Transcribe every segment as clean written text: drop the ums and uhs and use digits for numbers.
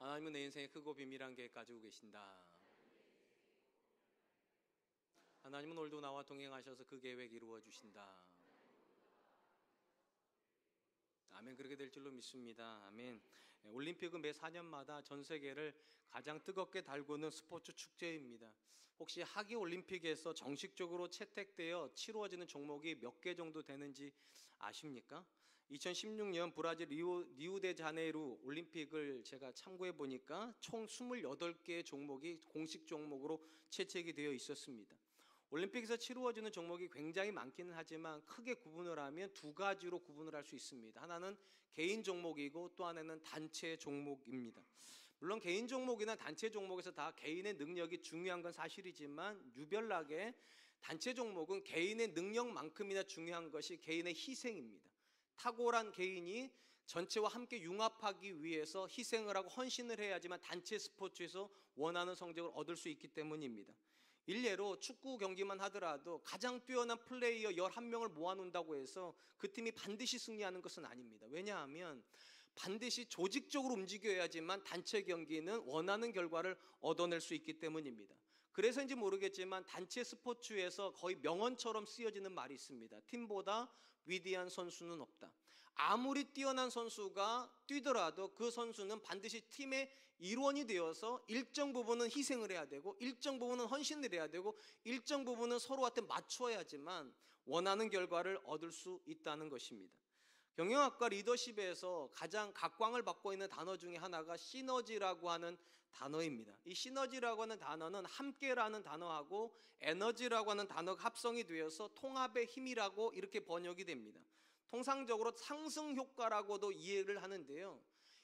하나님은 내 인생에 크고 비밀한 계획 가지고 계신다. 하나님은 오늘도 나와 동행하셔서 그 계획 이루어 주신다. 아멘. 그렇게 될 줄로 믿습니다. 아멘. 올림픽은 매 4년마다 전 세계를 가장 뜨겁게 달구는 스포츠 축제입니다. 혹시 하계 올림픽에서 정식적으로 채택되어 치루어지는 종목이 몇 개 정도 되는지 아십니까? 2016년 브라질 리우데자네이루 올림픽을 제가 참고해 보니까 총 28개의 종목이 공식 종목으로 채택이 되어 있었습니다. 올림픽에서 치루어지는 종목이 굉장히 많기는 하지만 크게 구분을 하면 두 가지로 구분을 할 수 있습니다. 하나는 개인 종목이고 또 하나는 단체 종목입니다. 물론 개인 종목이나 단체 종목에서 다 개인의 능력이 중요한 건 사실이지만 유별나게 단체 종목은 개인의 능력만큼이나 중요한 것이 개인의 희생입니다. 탁월한 개인이 전체와 함께 융합하기 위해서 희생을 하고 헌신을 해야지만 단체 스포츠에서 원하는 성적을 얻을 수 있기 때문입니다. 일례로 축구 경기만 하더라도 가장 뛰어난 플레이어 11명을 모아놓는다고 해서 그 팀이 반드시 승리하는 것은 아닙니다. 왜냐하면 반드시 조직적으로 움직여야지만 단체 경기는 원하는 결과를 얻어낼 수 있기 때문입니다. 그래서인지 모르겠지만 단체 스포츠에서 거의 명언처럼 쓰여지는 말이 있습니다. 팀보다 위대한 선수는 없다. 아무리 뛰어난 선수가 뛰더라도 그 선수는 반드시 팀의 일원이 되어서 일정 부분은 희생을 해야 되고 일정 부분은 헌신을 해야 되고 일정 부분은 서로한테 맞춰야지만 원하는 결과를 얻을 수 있다는 것입니다. 경영학과 리더십에서 가장 각광을 받고 있는 단어 중에 하나가 시너지라고 하는 단어입니다. 이 시너지라고 하는 단어는 함께라는 단어하고 에너지라고 하는 단어가 합성이 되어서 통합의 힘이라고 이렇게 번역이 됩니다. 통상적으로 상승 효과라고도 이해를 하는데요.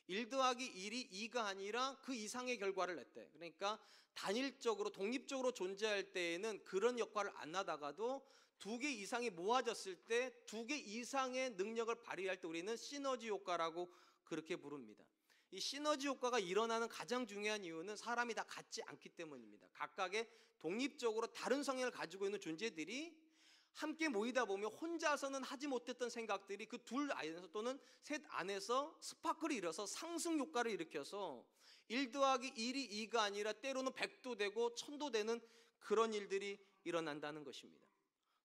1 더하기 1이 2가 아니라 그 이상의 결과를 냈대. 그러니까 단일적으로 독립적으로 존재할 때에는 그런 역할을 안 하다가도 2개 이상이 모아졌을 때 2개 이상의 능력을 발휘할 때 우리는 시너지 효과라고 그렇게 부릅니다. 이 시너지 효과가 일어나는 가장 중요한 이유는 사람이 다 같지 않기 때문입니다. 각각의 독립적으로 다른 성향을 가지고 있는 존재들이 함께 모이다 보면 혼자서는 하지 못했던 생각들이 그 둘 안에서 또는 셋 안에서 스파크를 일어서 상승 효과를 일으켜서 1 더하기 1이 2가 아니라 때로는 100도 되고 1000도 되는 그런 일들이 일어난다는 것입니다.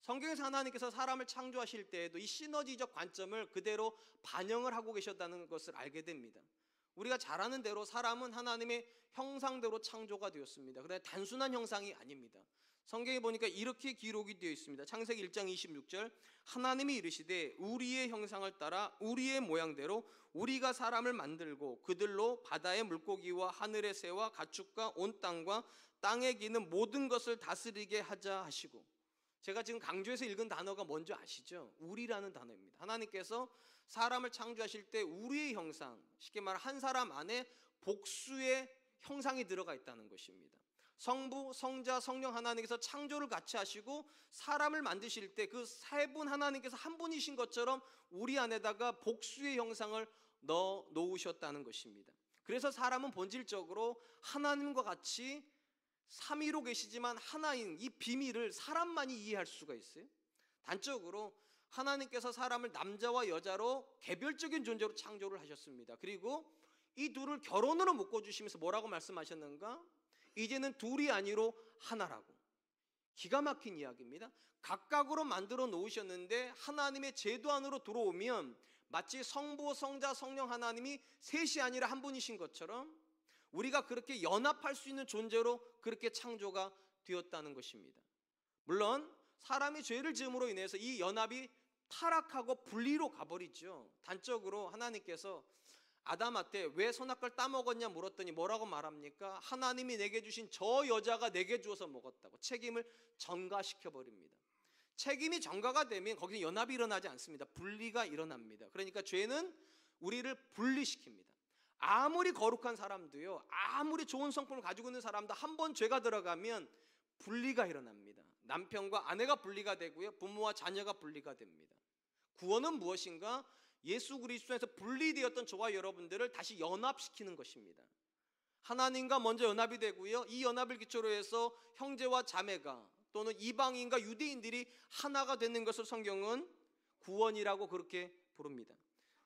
성경에서 하나님께서 사람을 창조하실 때에도 이 시너지적 관점을 그대로 반영을 하고 계셨다는 것을 알게 됩니다. 우리가 잘 아는 대로 사람은 하나님의 형상대로 창조가 되었습니다. 그런데 단순한 형상이 아닙니다. 성경에 보니까 이렇게 기록이 되어 있습니다. 창세기 1장 26절 하나님이 이르시되 우리의 형상을 따라 우리의 모양대로 우리가 사람을 만들고 그들로 바다의 물고기와 하늘의 새와 가축과 온 땅과 땅에 기는 모든 것을 다스리게 하자 하시고, 제가 지금 강조해서 읽은 단어가 뭔지 아시죠? 우리라는 단어입니다. 하나님께서 사람을 창조하실 때 우리의 형상, 쉽게 말해 한 사람 안에 복수의 형상이 들어가 있다는 것입니다. 성부, 성자, 성령 하나님께서 창조를 같이 하시고 사람을 만드실 때 그 세 분 하나님께서 한 분이신 것처럼 우리 안에다가 복수의 형상을 넣어 놓으셨다는 것입니다. 그래서 사람은 본질적으로 하나님과 같이 삼위로 계시지만 하나인 이 비밀을 사람만이 이해할 수가 있어요. 단적으로 하나님께서 사람을 남자와 여자로 개별적인 존재로 창조를 하셨습니다. 그리고 이 둘을 결혼으로 묶어주시면서 뭐라고 말씀하셨는가? 이제는 둘이 아니로 하나라고. 기가 막힌 이야기입니다. 각각으로 만들어 놓으셨는데 하나님의 제도 안으로 들어오면 마치 성부, 성자, 성령 하나님이 셋이 아니라 한 분이신 것처럼 우리가 그렇게 연합할 수 있는 존재로 그렇게 창조가 되었다는 것입니다. 물론 사람이 죄를 지음으로 인해서 이 연합이 타락하고 분리로 가버리죠. 단적으로 하나님께서 아담한테 왜 선악과를 따먹었냐 물었더니 뭐라고 말합니까? 하나님이 내게 주신 저 여자가 내게 주어서 먹었다고 책임을 전가시켜버립니다. 책임이 전가가 되면 거기서 연합이 일어나지 않습니다. 분리가 일어납니다. 그러니까 죄는 우리를 분리시킵니다. 아무리 거룩한 사람도요, 아무리 좋은 성품을 가지고 있는 사람도 한 번 죄가 들어가면 분리가 일어납니다. 남편과 아내가 분리가 되고요, 부모와 자녀가 분리가 됩니다. 구원은 무엇인가? 예수 그리스도에서 분리되었던 저와 여러분들을 다시 연합시키는 것입니다. 하나님과 먼저 연합이 되고요, 이 연합을 기초로 해서 형제와 자매가 또는 이방인과 유대인들이 하나가 되는 것을 성경은 구원이라고 그렇게 부릅니다.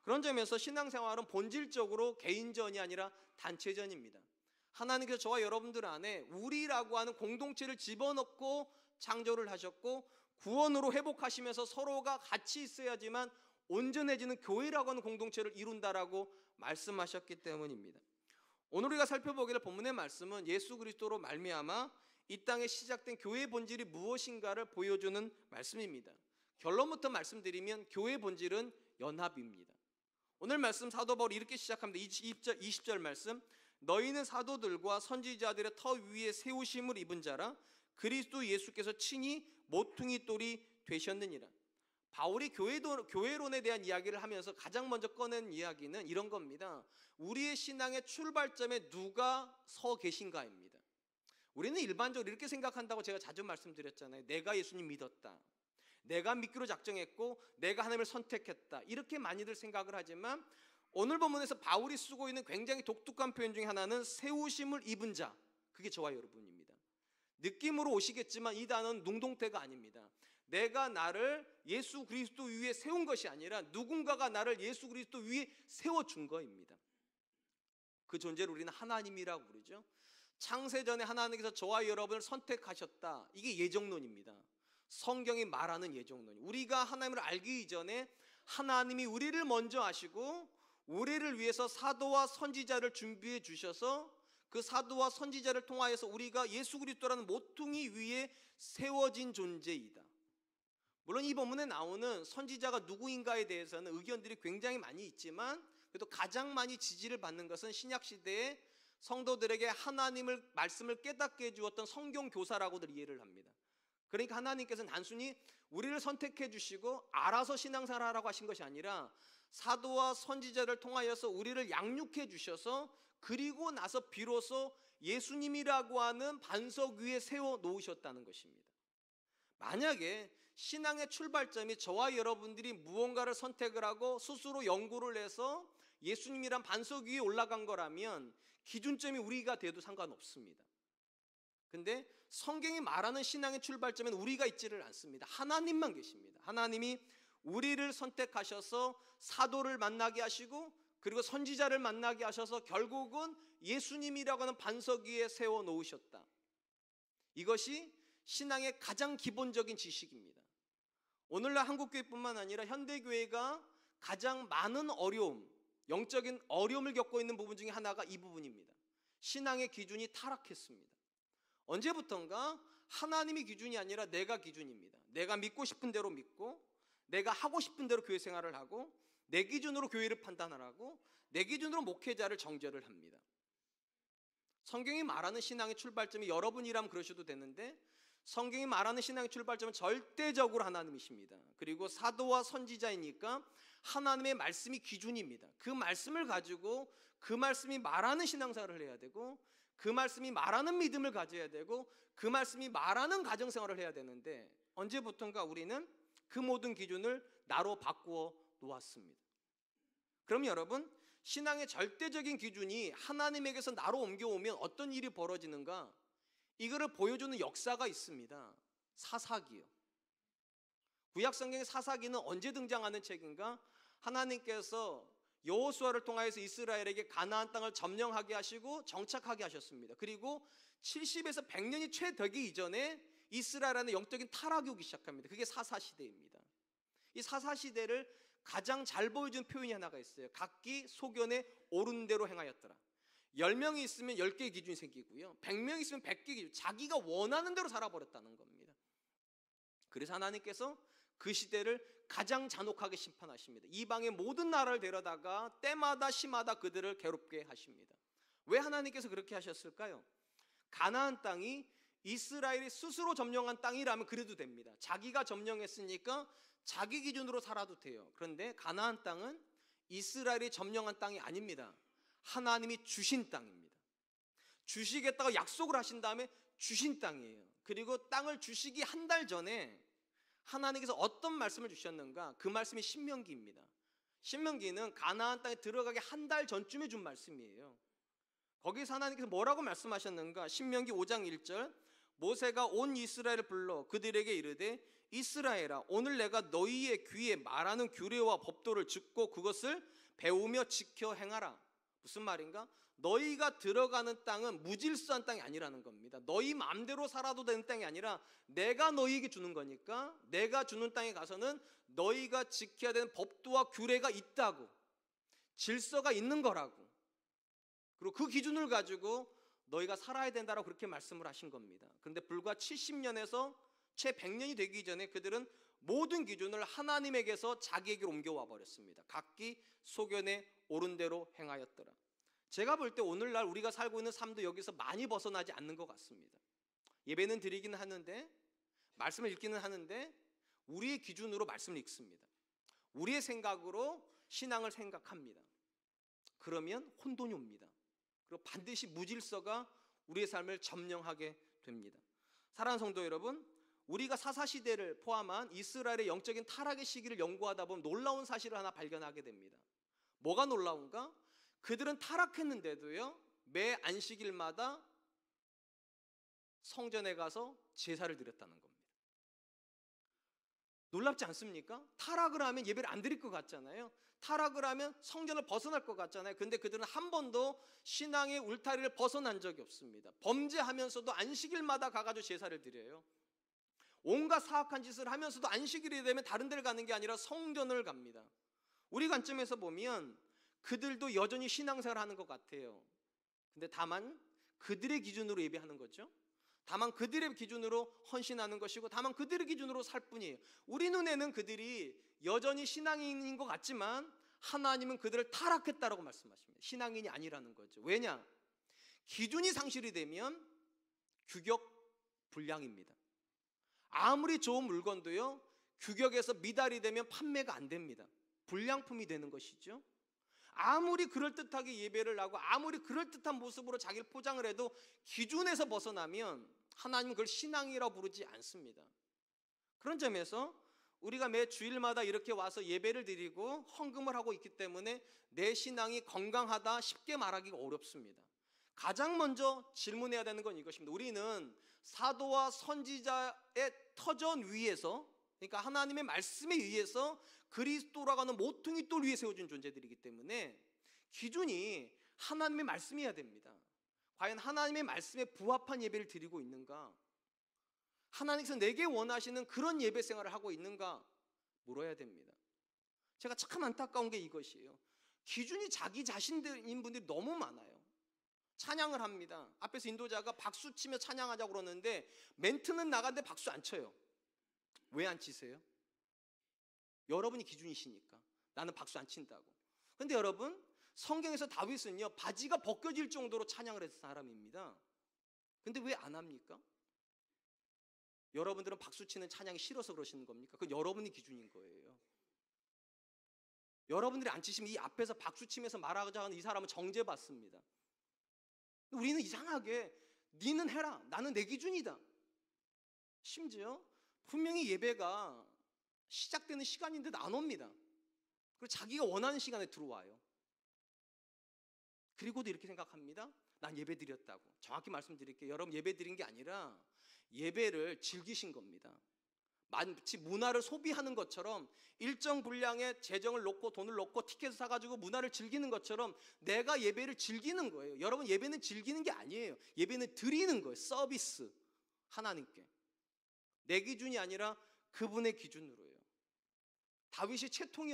그런 점에서 신앙생활은 본질적으로 개인전이 아니라 단체전입니다. 하나님께서 저와 여러분들 안에 우리라고 하는 공동체를 집어넣고 창조를 하셨고 구원으로 회복하시면서 서로가 같이 있어야지만 온전해지는 교회라고 하는 공동체를 이룬다라고 말씀하셨기 때문입니다. 오늘 우리가 살펴보기를 본문의 말씀은 예수 그리스도로 말미암아 이 땅에 시작된 교회의 본질이 무엇인가를 보여주는 말씀입니다. 결론부터 말씀드리면 교회의 본질은 연합입니다. 오늘 말씀 사도 바울이 이렇게 시작합니다. 20절 말씀, 너희는 사도들과 선지자들의 터 위에 세우심을 입은 자라 그리스도 예수께서 친히 모퉁이 돌이 되셨느니라. 바울이 교회론에 대한 이야기를 하면서 가장 먼저 꺼낸 이야기는 이런 겁니다. 우리의 신앙의 출발점에 누가 서 계신가입니다. 우리는 일반적으로 이렇게 생각한다고 제가 자주 말씀드렸잖아요. 내가 예수님 믿었다, 내가 믿기로 작정했고 내가 하나님을 선택했다, 이렇게 많이들 생각을 하지만 오늘 본문에서 바울이 쓰고 있는 굉장히 독특한 표현 중에 하나는 세우심을 입은 자, 그게 저와 여러분입니다. 느낌으로 오시겠지만 이 단어는 능동태가 아닙니다. 내가 나를 예수 그리스도 위에 세운 것이 아니라 누군가가 나를 예수 그리스도 위에 세워준 거입니다. 그 존재를 우리는 하나님이라고 부르죠. 창세전에 하나님께서 저와 여러분을 선택하셨다, 이게 예정론입니다. 성경이 말하는 예정론. 우리가 하나님을 알기 이전에 하나님이 우리를 먼저 아시고 우리를 위해서 사도와 선지자를 준비해 주셔서 그 사도와 선지자를 통하여서 우리가 예수 그리스도라는 모퉁이 위에 세워진 존재이다. 물론 이 본문에 나오는 선지자가 누구인가에 대해서는 의견들이 굉장히 많이 있지만 그래도 가장 많이 지지를 받는 것은 신약시대에 성도들에게 하나님을 말씀을 깨닫게 해주었던 성경 교사라고들 이해를 합니다. 그러니까 하나님께서는 단순히 우리를 선택해 주시고 알아서 신앙생활하라고 하신 것이 아니라 사도와 선지자를 통하여서 우리를 양육해 주셔서 그리고 나서 비로소 예수님이라고 하는 반석 위에 세워 놓으셨다는 것입니다. 만약에 신앙의 출발점이 저와 여러분들이 무언가를 선택을 하고 스스로 연구를 해서 예수님이란 반석 위에 올라간 거라면 기준점이 우리가 돼도 상관없습니다. 근데 성경이 말하는 신앙의 출발점에는 우리가 있지를 않습니다. 하나님만 계십니다. 하나님이 우리를 선택하셔서 사도를 만나게 하시고 그리고 선지자를 만나게 하셔서 결국은 예수님이라고 하는 반석 위에 세워 놓으셨다. 이것이 신앙의 가장 기본적인 지식입니다. 오늘날 한국교회뿐만 아니라 현대교회가 가장 많은 어려움, 영적인 어려움을 겪고 있는 부분 중에 하나가 이 부분입니다. 신앙의 기준이 타락했습니다. 언제부턴가 하나님이 기준이 아니라 내가 기준입니다. 내가 믿고 싶은 대로 믿고 내가 하고 싶은 대로 교회 생활을 하고 내 기준으로 교회를 판단하라고 내 기준으로 목회자를 정죄를 합니다. 성경이 말하는 신앙의 출발점이 여러분이라면 그러셔도 되는데 성경이 말하는 신앙의 출발점은 절대적으로 하나님이십니다. 그리고 사도와 선지자이니까 하나님의 말씀이 기준입니다. 그 말씀을 가지고 그 말씀이 말하는 신앙생활을 해야 되고 그 말씀이 말하는 믿음을 가져야 되고 그 말씀이 말하는 가정생활을 해야 되는데 언제부턴가 우리는 그 모든 기준을 나로 바꾸어 놓았습니다. 그럼 여러분, 신앙의 절대적인 기준이 하나님에게서 나로 옮겨오면 어떤 일이 벌어지는가? 이거를 보여주는 역사가 있습니다. 사사기요. 구약성경의 사사기는 언제 등장하는 책인가? 하나님께서 여호수아를 통하여서 이스라엘에게 가나안 땅을 점령하게 하시고 정착하게 하셨습니다. 그리고 70에서 100년이 채 되기 이전에 이스라엘은 영적인 타락이 오기 시작합니다. 그게 사사시대입니다. 이 사사시대를 가장 잘 보여준 표현이 하나가 있어요. 각기 소견에 옳은 대로 행하였더라. 10명이 있으면 10개의 기준이 생기고요, 100명이 있으면 100개의 기준, 자기가 원하는 대로 살아버렸다는 겁니다. 그래서 하나님께서 그 시대를 가장 잔혹하게 심판하십니다. 이방의 모든 나라를 데려다가 때마다 시마다 그들을 괴롭게 하십니다. 왜 하나님께서 그렇게 하셨을까요? 가나안 땅이 이스라엘이 스스로 점령한 땅이라면 그래도 됩니다. 자기가 점령했으니까 자기 기준으로 살아도 돼요. 그런데 가나안 땅은 이스라엘이 점령한 땅이 아닙니다. 하나님이 주신 땅입니다. 주시겠다고 약속을 하신 다음에 주신 땅이에요. 그리고 땅을 주시기 한 달 전에 하나님께서 어떤 말씀을 주셨는가? 그 말씀이 신명기입니다. 신명기는 가나안 땅에 들어가기 한 달 전쯤에 준 말씀이에요. 거기서 하나님께서 뭐라고 말씀하셨는가? 신명기 5장 1절, 모세가 온 이스라엘을 불러 그들에게 이르되 이스라엘아, 오늘 내가 너희의 귀에 말하는 규례와 법도를 듣고 그것을 배우며 지켜 행하라. 무슨 말인가? 너희가 들어가는 땅은 무질서한 땅이 아니라는 겁니다. 너희 마음대로 살아도 되는 땅이 아니라 내가 너희에게 주는 거니까, 내가 주는 땅에 가서는 너희가 지켜야 되는 법도와 규례가 있다고, 질서가 있는 거라고, 그리고 그 기준을 가지고 너희가 살아야 된다라고 그렇게 말씀을 하신 겁니다. 그런데 불과 70년에서 채 100년이 되기 전에 그들은 모든 기준을 하나님에게서 자기에게 옮겨와 버렸습니다. 각기 소견에 옳은 대로 행하였더라. 제가 볼 때 오늘날 우리가 살고 있는 삶도 여기서 많이 벗어나지 않는 것 같습니다. 예배는 드리기는 하는데, 말씀을 읽기는 하는데, 우리의 기준으로 말씀을 읽습니다. 우리의 생각으로 신앙을 생각합니다. 그러면 혼돈이 옵니다. 그리고 반드시 무질서가 우리의 삶을 점령하게 됩니다. 사랑하는 성도 여러분, 우리가 사사시대를 포함한 이스라엘의 영적인 타락의 시기를 연구하다 보면 놀라운 사실을 하나 발견하게 됩니다. 뭐가 놀라운가? 그들은 타락했는데도요, 매 안식일마다 성전에 가서 제사를 드렸다는 겁니다. 놀랍지 않습니까? 타락을 하면 예배를 안 드릴 것 같잖아요. 타락을 하면 성전을 벗어날 것 같잖아요. 근데 그들은 한 번도 신앙의 울타리를 벗어난 적이 없습니다. 범죄하면서도 안식일마다 가가지고 제사를 드려요. 온갖 사악한 짓을 하면서도 안식일이 되면 다른 데를 가는 게 아니라 성전을 갑니다. 우리 관점에서 보면 그들도 여전히 신앙생활을 하는 것 같아요. 근데 다만 그들의 기준으로 예배하는 거죠. 다만 그들의 기준으로 헌신하는 것이고, 다만 그들의 기준으로 살 뿐이에요. 우리 눈에는 그들이 여전히 신앙인인 것 같지만 하나님은 그들을 타락했다라고 말씀하십니다. 신앙인이 아니라는 거죠. 왜냐? 기준이 상실이 되면 규격 불량입니다. 아무리 좋은 물건도요, 규격에서 미달이 되면 판매가 안 됩니다. 불량품이 되는 것이죠. 아무리 그럴듯하게 예배를 하고 아무리 그럴듯한 모습으로 자기를 포장을 해도 기준에서 벗어나면 하나님은 그걸 신앙이라고 부르지 않습니다. 그런 점에서 우리가 매 주일마다 이렇게 와서 예배를 드리고 헌금을 하고 있기 때문에 내 신앙이 건강하다 쉽게 말하기가 어렵습니다. 가장 먼저 질문해야 되는 건 이것입니다. 우리는 사도와 선지자의 터전 위에서, 그러니까 하나님의 말씀에 의해서 그리스도라고 하는 모퉁이 돌 위에 세워진 존재들이기 때문에 기준이 하나님의 말씀이어야 됩니다. 과연 하나님의 말씀에 부합한 예배를 드리고 있는가? 하나님께서 내게 원하시는 그런 예배 생활을 하고 있는가? 물어야 됩니다. 제가 참 안타까운 게 이것이에요. 기준이 자기 자신인 분들이 너무 많아요. 찬양을 합니다. 앞에서 인도자가 박수 치며 찬양하자고 그러는데 멘트는 나가는데 박수 안 쳐요. 왜 안 치세요? 여러분이 기준이시니까. 나는 박수 안 친다고. 그런데 여러분, 성경에서 다윗은요, 바지가 벗겨질 정도로 찬양을 했던 사람입니다. 근데 왜 안 합니까? 여러분들은 박수 치는 찬양이 싫어서 그러시는 겁니까? 그건 여러분이 기준인 거예요. 여러분들이 안 치시면 이 앞에서 박수 치면서 말하자 하는 이 사람은 정죄받습니다. 우리는 이상하게 니는 해라, 나는 내 기준이다. 심지어 분명히 예배가 시작되는 시간인데도 안 옵니다. 그리고 자기가 원하는 시간에 들어와요. 그리고도 이렇게 생각합니다. 난 예배 드렸다고. 정확히 말씀드릴게요. 여러분, 예배 드린 게 아니라 예배를 즐기신 겁니다. 마치 문화를 소비하는 것처럼 일정 분량의 재정을 놓고 돈을 놓고 티켓을 사가지고 문화를 즐기는 것처럼 내가 예배를 즐기는 거예요. 여러분, 예배는 즐기는 게 아니에요. 예배는 드리는 거예요. 서비스. 하나님께. 내 기준이 아니라 그분의 기준으로요. 다윗이 채통이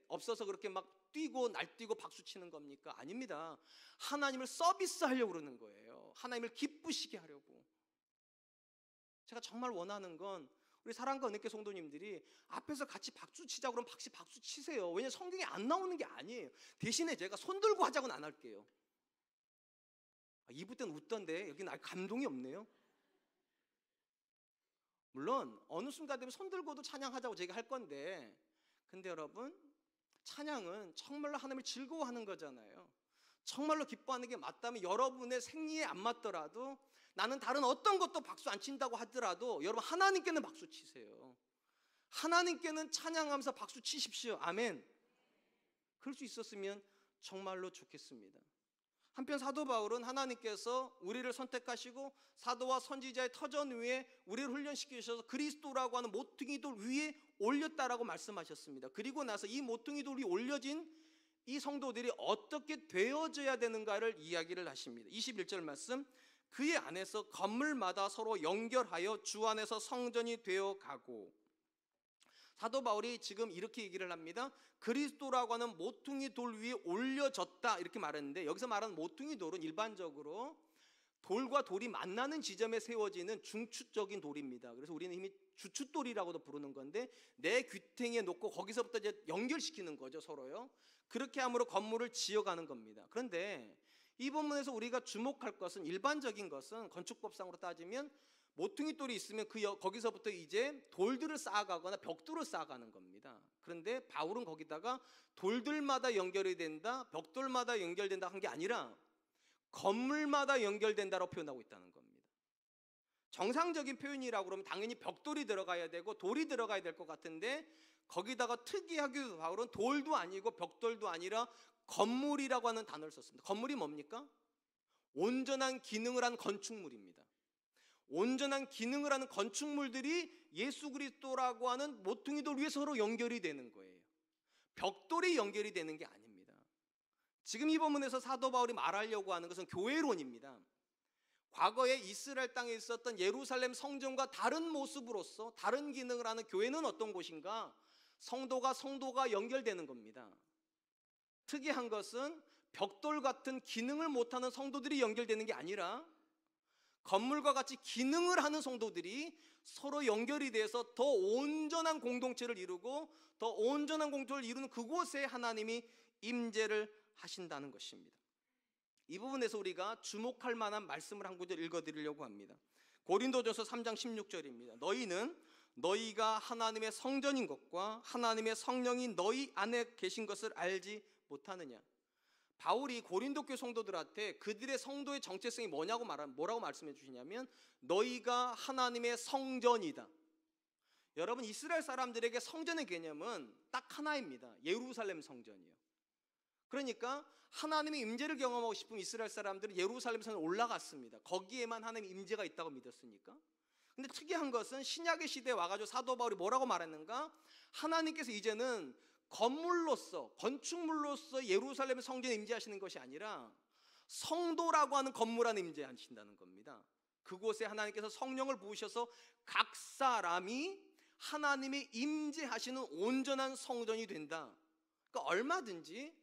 없어서 그렇게 막 뛰고 날뛰고 박수 치는 겁니까? 아닙니다. 하나님을 서비스하려고 그러는 거예요. 하나님을 기쁘시게 하려고. 제가 정말 원하는 건 우리 사랑과 은혜교회 성도님들이 앞에서 같이 박수 치자고 그러면 박수 치세요. 왜냐하면 성경에 안 나오는 게 아니에요. 대신에 제가 손 들고 하자고는 안 할게요. 이부 때는 웃던데 여기는 아예 감동이 없네요. 물론 어느 순간 되면 손 들고도 찬양하자고 제가 할 건데, 근데 여러분, 찬양은 정말로 하나님을 즐거워하는 거잖아요. 정말로 기뻐하는 게 맞다면 여러분의 생리에 안 맞더라도, 나는 다른 어떤 것도 박수 안 친다고 하더라도 여러분 하나님께는 박수 치세요. 하나님께는 찬양하면서 박수 치십시오. 아멘. 그럴 수 있었으면 정말로 좋겠습니다. 한편 사도 바울은 하나님께서 우리를 선택하시고 사도와 선지자의 터전 위에 우리를 훈련시키셔서 그리스도라고 하는 모퉁이 돌 위에 올렸다라고 말씀하셨습니다. 그리고 나서 이 모퉁이 돌이 올려진 이 성도들이 어떻게 되어져야 되는가를 이야기를 하십니다. 21절 말씀, 그의 안에서 건물마다 서로 연결하여 주 안에서 성전이 되어 가고. 사도 바울이 지금 이렇게 얘기를 합니다. 그리스도라고 하는 모퉁이 돌 위에 올려졌다 이렇게 말했는데, 여기서 말하는 모퉁이 돌은 일반적으로 돌과 돌이 만나는 지점에 세워지는 중추적인 돌입니다. 그래서 우리는 이미 주춧돌이라고도 부르는 건데, 내 귀퉁이에 놓고 거기서부터 이제 연결시키는 거죠, 서로요. 그렇게 함으로 건물을 지어가는 겁니다. 그런데 이 본문에서 우리가 주목할 것은, 일반적인 것은 건축법상으로 따지면 모퉁이 돌이 있으면 거기서부터 이제 돌들을 쌓아가거나 벽돌을 쌓아가는 겁니다. 그런데 바울은 거기다가 돌들마다 연결이 된다, 벽돌마다 연결된다 한 게 아니라 건물마다 연결된다라고 표현하고 있다는 겁니다. 정상적인 표현이라고 그러면 당연히 벽돌이 들어가야 되고 돌이 들어가야 될 것 같은데, 거기다가 특이하게도 바울은 돌도 아니고 벽돌도 아니라 건물이라고 하는 단어를 썼습니다. 건물이 뭡니까? 온전한 기능을 한 건축물입니다. 온전한 기능을 하는 건축물들이 예수 그리스도라고 하는 모퉁이 돌 위에 서로 연결이 되는 거예요. 벽돌이 연결이 되는 게 아닙니다. 지금 이 본문에서 사도 바울이 말하려고 하는 것은 교회론입니다. 과거에 이스라엘 땅에 있었던 예루살렘 성전과 다른 모습으로서 다른 기능을 하는 교회는 어떤 곳인가? 성도가 연결되는 겁니다. 특이한 것은 벽돌 같은 기능을 못하는 성도들이 연결되는 게 아니라 건물과 같이 기능을 하는 성도들이 서로 연결이 돼서 더 온전한 공동체를 이루고 더 온전한 공동체를 이루는 그곳에 하나님이 임재를 하신다는 것입니다. 이 부분에서 우리가 주목할 만한 말씀을 한 구절 읽어드리려고 합니다. 고린도전서 3장 16절입니다. 너희는 너희가 하나님의 성전인 것과 하나님의 성령이 너희 안에 계신 것을 알지 못하느냐. 바울이 고린도 교회 성도들한테 그들의 성도의 정체성이 뭐라고 말씀해 주시냐면, 너희가 하나님의 성전이다. 여러분, 이스라엘 사람들에게 성전의 개념은 딱 하나입니다. 예루살렘 성전이요. 그러니까 하나님의 임재를 경험하고 싶은 이스라엘 사람들은 예루살렘 성전에 올라갔습니다. 거기에만 하나님의 임재가 있다고 믿었으니까. 근데 특이한 것은 신약의 시대에 와가지고 사도 바울이 뭐라고 말했는가? 하나님께서 이제는 건물로서, 건축물로서 예루살렘 성전에 임재하시는 것이 아니라 성도라고 하는 건물 안에 임재하신다는 겁니다. 그곳에 하나님께서 성령을 부으셔서 각 사람이 하나님의 임재하시는 온전한 성전이 된다. 그러니까 얼마든지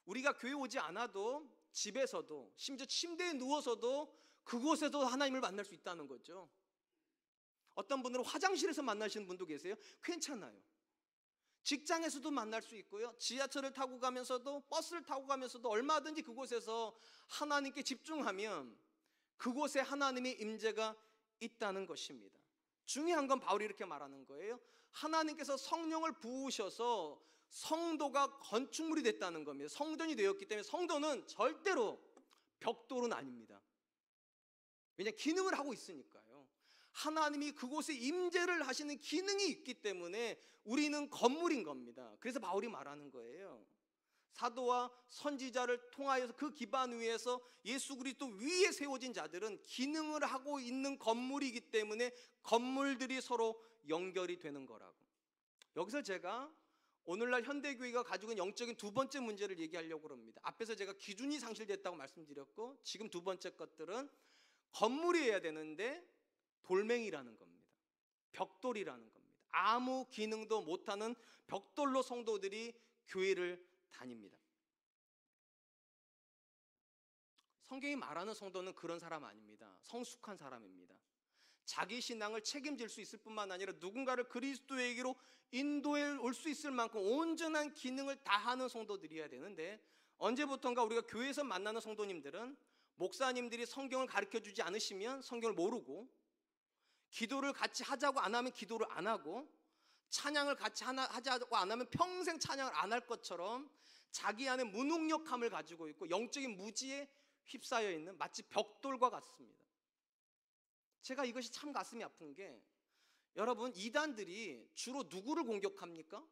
우리가 교회 오지 않아도 집에서도, 심지어 침대에 누워서도 그곳에도 하나님을 만날 수 있다는 거죠. 어떤 분들은 화장실에서 만나시는 분도 계세요. 괜찮아요. 직장에서도 만날 수 있고요. 지하철을 타고 가면서도, 버스를 타고 가면서도 얼마든지 그곳에서 하나님께 집중하면 그곳에 하나님의 임재가 있다는 것입니다. 중요한 건 바울이 이렇게 말하는 거예요. 하나님께서 성령을 부으셔서 성도가 건축물이 됐다는 겁니다. 성전이 되었기 때문에 성도는 절대로 벽돌은 아닙니다. 왜냐하면 기능을 하고 있으니까요. 하나님이 그곳에 임재를 하시는 기능이 있기 때문에 우리는 건물인 겁니다. 그래서 바울이 말하는 거예요. 사도와 선지자를 통하여서 그 기반 위에서 예수 그리스도 위에 세워진 자들은 기능을 하고 있는 건물이기 때문에 건물들이 서로 연결이 되는 거라고. 여기서 제가 오늘날 현대교회가 가지고 있는 영적인 두 번째 문제를 얘기하려고 합니다. 앞에서 제가 기준이 상실됐다고 말씀드렸고, 지금 두 번째 것들은 건물이어야 되는데 돌멩이라는 겁니다. 벽돌이라는 겁니다. 아무 기능도 못하는 벽돌로 성도들이 교회를 다닙니다. 성경이 말하는 성도는 그런 사람 아닙니다. 성숙한 사람입니다. 자기 신앙을 책임질 수 있을 뿐만 아니라 누군가를 그리스도에게로 인도해 올 수 있을 만큼 온전한 기능을 다하는 성도들이어야 되는데, 언제부턴가 우리가 교회에서 만나는 성도님들은 목사님들이 성경을 가르쳐주지 않으시면 성경을 모르고, 기도를 같이 하자고 안 하면 기도를 안 하고, 찬양을 같이 하자고 안 하면 평생 찬양을 안 할 것처럼 자기 안에 무능력함을 가지고 있고 영적인 무지에 휩싸여 있는 마치 벽돌과 같습니다. 제가 이것이 참 가슴이 아픈 게, 여러분, 이단들이 주로 누구를 공격합니까?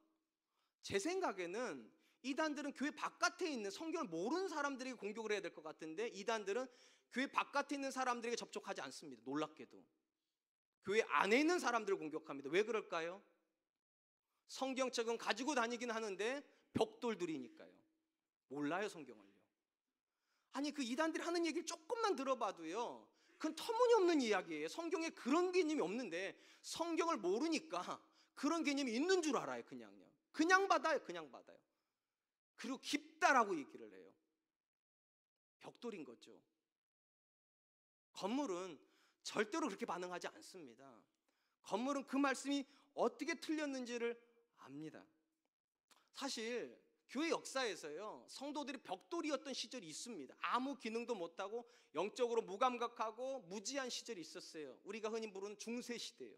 제 생각에는 이단들은 교회 바깥에 있는 성경을 모르는 사람들에게 공격을 해야 될 것 같은데 이단들은 교회 바깥에 있는 사람들에게 접촉하지 않습니다. 놀랍게도 교회 안에 있는 사람들을 공격합니다. 왜 그럴까요? 성경책은 가지고 다니긴 하는데 벽돌들이니까요. 몰라요, 성경을요. 아니, 그 이단들이 하는 얘기를 조금만 들어봐도요, 그건 터무니없는 이야기예요. 성경에 그런 개념이 없는데 성경을 모르니까 그런 개념이 있는 줄 알아요. 그냥 받아요. 그리고 깊다라고 얘기를 해요. 벽돌인 거죠. 건물은 절대로 그렇게 반응하지 않습니다. 건물은 그 말씀이 어떻게 틀렸는지를 압니다. 사실 교회 역사에서요, 성도들이 벽돌이었던 시절이 있습니다. 아무 기능도 못하고 영적으로 무감각하고 무지한 시절이 있었어요. 우리가 흔히 부르는 중세시대예요.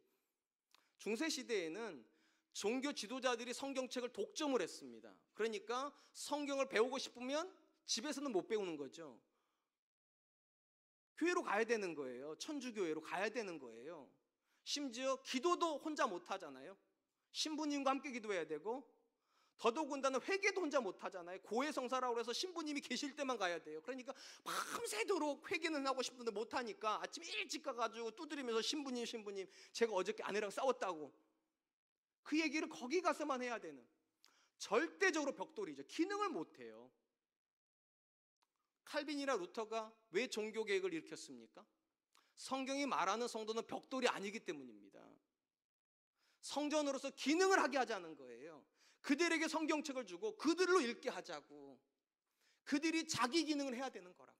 중세시대에는 종교 지도자들이 성경책을 독점을 했습니다. 그러니까 성경을 배우고 싶으면 집에서는 못 배우는 거죠. 교회로 가야 되는 거예요. 천주교회로 가야 되는 거예요. 심지어 기도도 혼자 못 하잖아요. 신부님과 함께 기도해야 되고, 더더군다나 회개도 혼자 못 하잖아요. 고해성사라고 해서 신부님이 계실 때만 가야 돼요. 그러니까 밤새도록 회개는 하고 싶은데 못 하니까 아침 일찍 가가지고 두드리면서 신부님 제가 어저께 아내랑 싸웠다고, 그 얘기를 거기 가서만 해야 되는, 절대적으로 벽돌이죠. 기능을 못 해요. 칼빈이나 루터가 왜 종교개혁을 일으켰습니까? 성경이 말하는 성도는 벽돌이 아니기 때문입니다. 성전으로서 기능을 하게 하자는 거예요. 그들에게 성경책을 주고 그들로 읽게 하자고. 그들이 자기 기능을 해야 되는 거라고.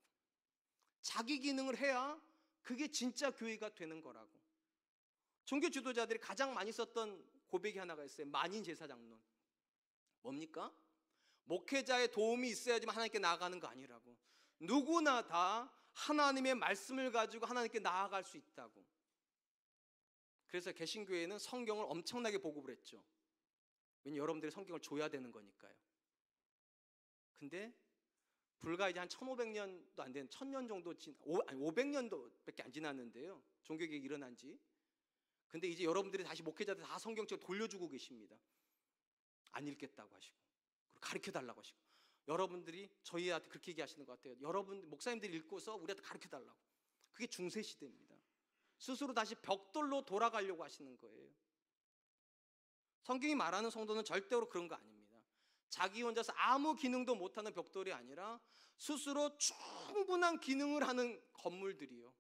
자기 기능을 해야 그게 진짜 교회가 되는 거라고. 종교 지도자들이 가장 많이 썼던 고백이 하나가 있어요. 만인 제사장론. 뭡니까? 목회자의 도움이 있어야지만 하나님께 나아가는 거 아니라고. 누구나 다 하나님의 말씀을 가지고 하나님께 나아갈 수 있다고. 그래서 개신교회는 성경을 엄청나게 보급을 했죠. 왜냐하면 여러분들이 성경을 줘야 되는 거니까요. 근데 불과 이제 한 1500년도 안 된 1000년 정도 500년도밖에 안 지났는데요. 종교개혁이 일어난 지. 근데 이제 여러분들이 다시 목회자들 다 성경책 돌려주고 계십니다. 안 읽겠다고 하시고, 그리고 가르쳐달라고 하시고. 여러분들이 저희한테 그렇게 얘기하시는 것 같아요. 여러분 목사님들이 읽고서 우리한테 가르쳐달라고. 그게 중세시대입니다. 스스로 다시 벽돌로 돌아가려고 하시는 거예요. 성경이 말하는 성도는 절대로 그런 거 아닙니다. 자기 혼자서 아무 기능도 못하는 벽돌이 아니라 스스로 충분한 기능을 하는 건물들이요.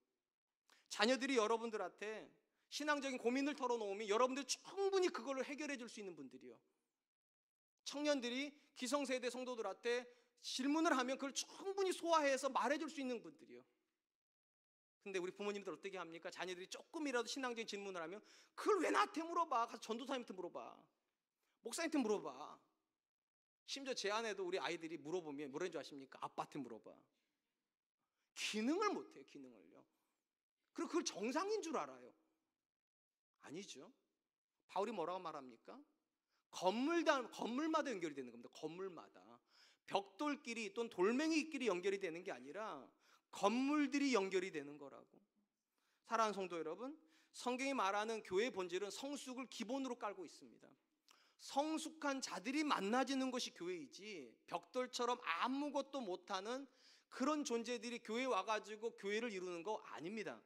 자녀들이 여러분들한테 신앙적인 고민을 털어놓으면 여러분들이 충분히 그걸 해결해 줄 수 있는 분들이요. 청년들이 기성세대 성도들한테 질문을 하면 그걸 충분히 소화해서 말해줄 수 있는 분들이요. 근데 우리 부모님들 어떻게 합니까? 자녀들이 조금이라도 신앙적인 질문을 하면 그걸 왜 나한테 물어봐? 가서 전도사님한테 물어봐. 목사님한테 물어봐. 심지어 제 아내도 우리 아이들이 물어보면 뭐라는 줄 아십니까? 아빠한테 물어봐. 기능을 못해요. 기능을요. 그리고 그걸 정상인 줄 알아요. 아니죠. 바울이 뭐라고 말합니까? 건물마다 연결이 되는 겁니다. 건물마다. 벽돌끼리 또는 돌멩이끼리 연결이 되는 게 아니라 건물들이 연결이 되는 거라고. 사랑하는 성도 여러분, 성경이 말하는 교회의 본질은 성숙을 기본으로 깔고 있습니다. 성숙한 자들이 만나지는 것이 교회이지, 벽돌처럼 아무것도 못하는 그런 존재들이 교회에 와가지고 교회를 이루는 거 아닙니다.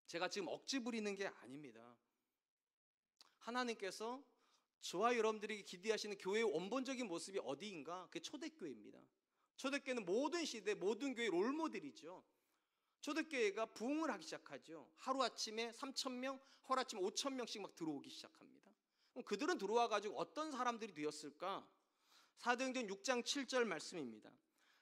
제가 지금 억지 부리는 게 아닙니다. 하나님께서 저와 여러분들이 기대하시는 교회의 원본적인 모습이 어디인가? 그게 초대교회입니다. 초대교회는 모든 시대, 모든 교회의 롤모델이죠. 초대교회가 부흥을 하기 시작하죠. 하루아침에 3,000명, 하루아침에 5,000명씩 막 들어오기 시작합니다. 그럼 그들은 들어와가지고 어떤 사람들이 되었을까? 사도행전 6장 7절 말씀입니다.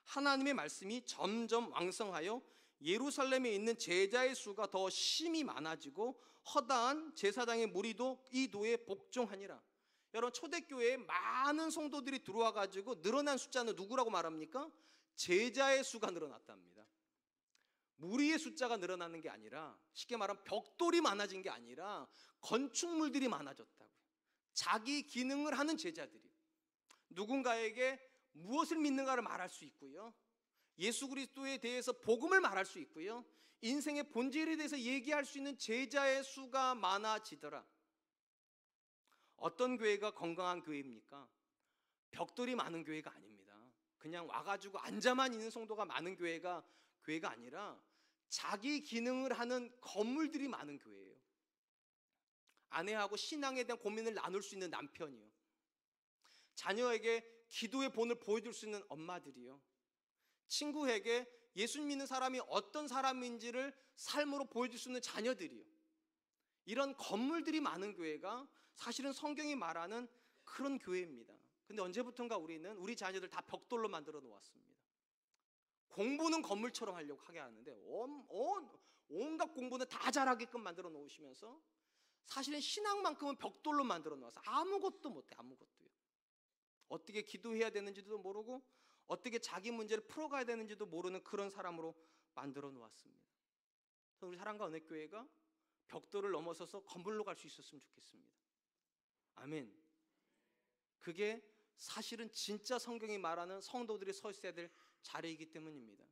하나님의 말씀이 점점 왕성하여 예루살렘에 있는 제자의 수가 더 심히 많아지고 허다한 제사장의 무리도 이 도에 복종하니라. 여러분, 초대교회에 많은 성도들이 들어와가지고 늘어난 숫자는 누구라고 말합니까? 제자의 수가 늘어났답니다. 무리의 숫자가 늘어나는 게 아니라, 쉽게 말하면 벽돌이 많아진 게 아니라 건축물들이 많아졌다고요. 자기 기능을 하는 제자들이 누군가에게 무엇을 믿는가를 말할 수 있고요, 예수 그리스도에 대해서 복음을 말할 수 있고요, 인생의 본질에 대해서 얘기할 수 있는 제자의 수가 많아지더라. 어떤 교회가 건강한 교회입니까? 벽돌이 많은 교회가 아닙니다. 그냥 와가지고 앉아만 있는 성도가 많은 교회가 아니라 자기 기능을 하는 건물들이 많은 교회예요. 아내하고 신앙에 대한 고민을 나눌 수 있는 남편이요. 자녀에게 기도의 본을 보여줄 수 있는 엄마들이요. 친구에게 예수 믿는 사람이 어떤 사람인지를 삶으로 보여줄 수 있는 자녀들이요. 이런 건물들이 많은 교회가 사실은 성경이 말하는 그런 교회입니다. 근데 언제부턴가 우리는 우리 자녀들 다 벽돌로 만들어 놓았습니다. 공부는 건물처럼 하려고 하게 하는데 온갖 공부는 다 잘하게끔 만들어 놓으시면서 사실은 신앙만큼은 벽돌로 만들어 놓아서 아무것도 못해. 아무것도요. 어떻게 기도해야 되는지도 모르고 어떻게 자기 문제를 풀어가야 되는지도 모르는 그런 사람으로 만들어 놓았습니다. 우리 사랑과 은혜교회가 벽돌을 넘어서서 건물로 갈 수 있었으면 좋겠습니다. 아멘. 그게 사실은 진짜 성경이 말하는 성도들이 서 있어야 될 자리이기 때문입니다.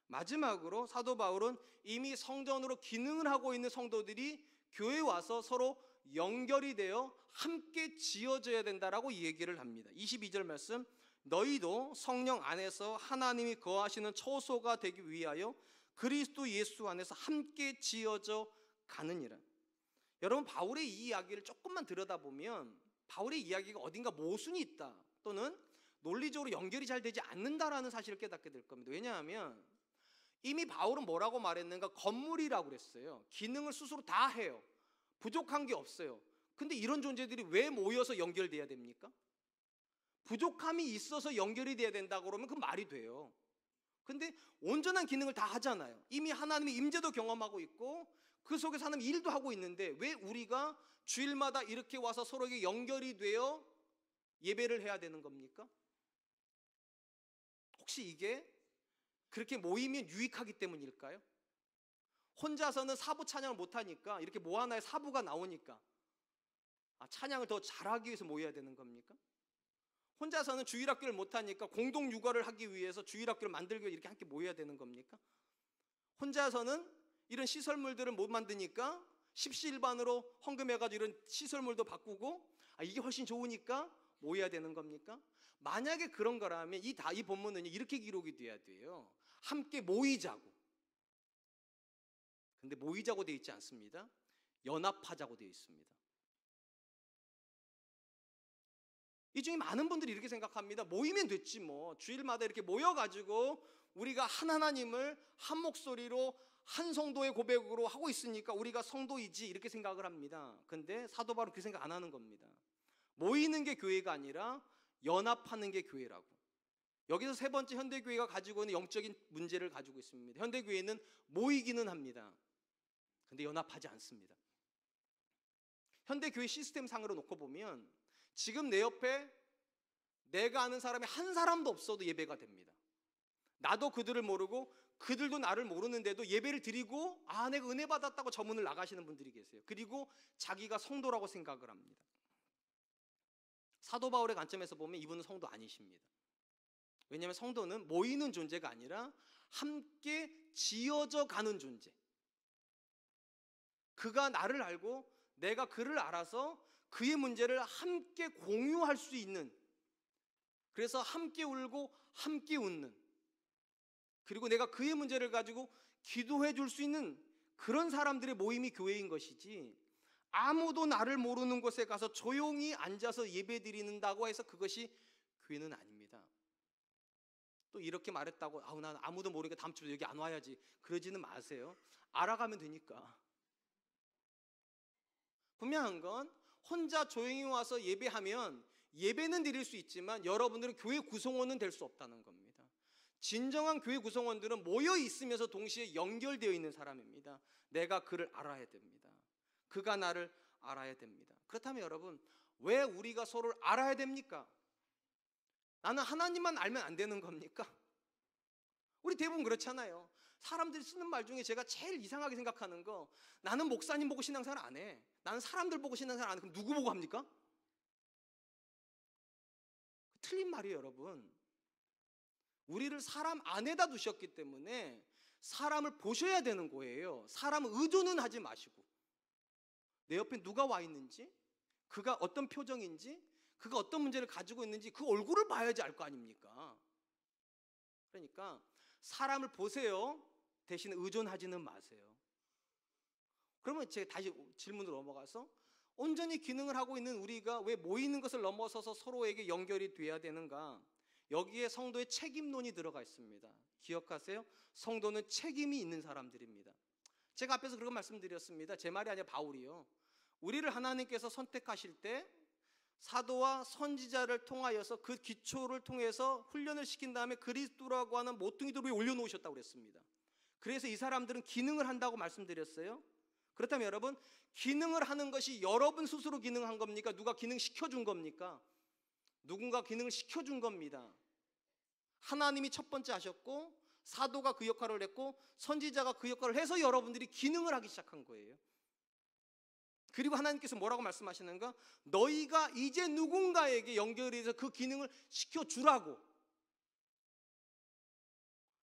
마지막으로 사도 바울은 이미 성전으로 기능을 하고 있는 성도들이 교회에 와서 서로 연결이 되어 함께 지어져야 된다라고 얘기를 합니다. 22절 말씀, 너희도 성령 안에서 하나님이 거하시는 처소가 되기 위하여 그리스도 예수 안에서 함께 지어져 가느니라. 여러분, 바울의 이 이야기를 조금만 들여다보면 바울의 이야기가 어딘가 모순이 있다 또는 논리적으로 연결이 잘 되지 않는다라는 사실을 깨닫게 될 겁니다. 왜냐하면 이미 바울은 뭐라고 말했는가? 건물이라고 그랬어요. 기능을 스스로 다 해요. 부족한 게 없어요. 근데 이런 존재들이 왜 모여서 연결돼야 됩니까? 부족함이 있어서 연결이 돼야 된다고 그러면 그 말이 돼요. 근데 온전한 기능을 다 하잖아요. 이미 하나님의 임재도 경험하고 있고 그 속에서 하나님 일도 하고 있는데 왜 우리가 주일마다 이렇게 와서 서로에게 연결이 되어 예배를 해야 되는 겁니까? 혹시 이게 그렇게 모이면 유익하기 때문일까요? 혼자서는 사부 찬양을 못하니까 이렇게 뭐 하나의 사부가 나오니까 찬양을 더 잘하기 위해서 모여야 되는 겁니까? 혼자서는 주일학교를 못하니까 공동 육아를 하기 위해서 주일학교를 만들기 위해 이렇게 함께 모여야 되는 겁니까? 혼자서는 이런 시설물들을 못 만드니까 십시일반으로 헌금해가지고 이런 시설물도 바꾸고 이게 훨씬 좋으니까 모여야 되는 겁니까? 만약에 그런 거라면 이 본문은 이렇게 기록이 돼야 돼요. 함께 모이자고. 근데 모이자고 되어 있지 않습니다. 연합하자고 되어 있습니다. 이 중에 많은 분들이 이렇게 생각합니다. 모이면 됐지 뭐. 주일마다 이렇게 모여가지고 우리가 한 하나님을 한 목소리로 한 성도의 고백으로 하고 있으니까 우리가 성도이지 이렇게 생각을 합니다. 근데 사도 바울은 그 생각 안 하는 겁니다. 모이는 게 교회가 아니라 연합하는 게 교회라고. 여기서 세 번째 현대교회가 가지고 있는 영적인 문제를 가지고 있습니다. 현대교회는 모이기는 합니다. 근데 연합하지 않습니다. 현대교회 시스템 상으로 놓고 보면 지금 내 옆에 내가 아는 사람이 한 사람도 없어도 예배가 됩니다. 나도 그들을 모르고 그들도 나를 모르는데도 예배를 드리고 내가 은혜 받았다고 저문을 나가시는 분들이 계세요. 그리고 자기가 성도라고 생각을 합니다. 사도 바울의 관점에서 보면 이분은 성도 아니십니다. 왜냐하면 성도는 모이는 존재가 아니라 함께 지어져 가는 존재. 그가 나를 알고 내가 그를 알아서 그의 문제를 함께 공유할 수 있는, 그래서 함께 울고 함께 웃는, 그리고 내가 그의 문제를 가지고 기도해 줄 수 있는 그런 사람들의 모임이 교회인 것이지, 아무도 나를 모르는 곳에 가서 조용히 앉아서 예배 드린다고 해서 그것이 교회는 아닙니다. 또 이렇게 말했다고 난 아무도 모르니까 다음 주에 여기 안 와야지 그러지는 마세요. 알아가면 되니까. 분명한 건 혼자 조용히 와서 예배하면 예배는 드릴 수 있지만 여러분들은 교회 구성원은 될 수 없다는 겁니다. 진정한 교회 구성원들은 모여 있으면서 동시에 연결되어 있는 사람입니다. 내가 그를 알아야 됩니다. 그가 나를 알아야 됩니다. 그렇다면 여러분, 왜 우리가 서로를 알아야 됩니까? 나는 하나님만 알면 안 되는 겁니까? 우리 대부분 그렇잖아요. 사람들이 쓰는 말 중에 제가 제일 이상하게 생각하는 거, 나는 목사님 보고 신앙생활 안 해. 나는 사람들 보고 신앙생활 안 해. 그럼 누구 보고 합니까? 틀린 말이에요, 여러분. 우리를 사람 안에다 두셨기 때문에 사람을 보셔야 되는 거예요. 사람 의존은 하지 마시고 내 옆에 누가 와 있는지, 그가 어떤 표정인지, 그가 어떤 문제를 가지고 있는지 그 얼굴을 봐야지 알 거 아닙니까? 그러니까 사람을 보세요. 대신 의존하지는 마세요. 그러면 제가 다시 질문으로 넘어가서 온전히 기능을 하고 있는 우리가 왜 모이는 것을 넘어서서 서로에게 연결이 돼야 되는가? 여기에 성도의 책임론이 들어가 있습니다. 기억하세요. 성도는 책임이 있는 사람들입니다. 제가 앞에서 그런 말씀드렸습니다. 제 말이 아니라 바울이요. 우리를 하나님께서 선택하실 때 사도와 선지자를 통하여서 그 기초를 통해서 훈련을 시킨 다음에 그리스도라고 하는 모퉁이돌 위에 올려놓으셨다고 그랬습니다. 그래서 이 사람들은 기능을 한다고 말씀드렸어요. 그렇다면 여러분, 기능을 하는 것이 여러분 스스로 기능한 겁니까? 누가 기능 시켜준 겁니까? 누군가 기능을 시켜준 겁니다. 하나님이 첫 번째 하셨고 사도가 그 역할을 했고 선지자가 그 역할을 해서 여러분들이 기능을 하기 시작한 거예요. 그리고 하나님께서 뭐라고 말씀하시는가? 너희가 이제 누군가에게 연결이 돼서 그 기능을 시켜주라고.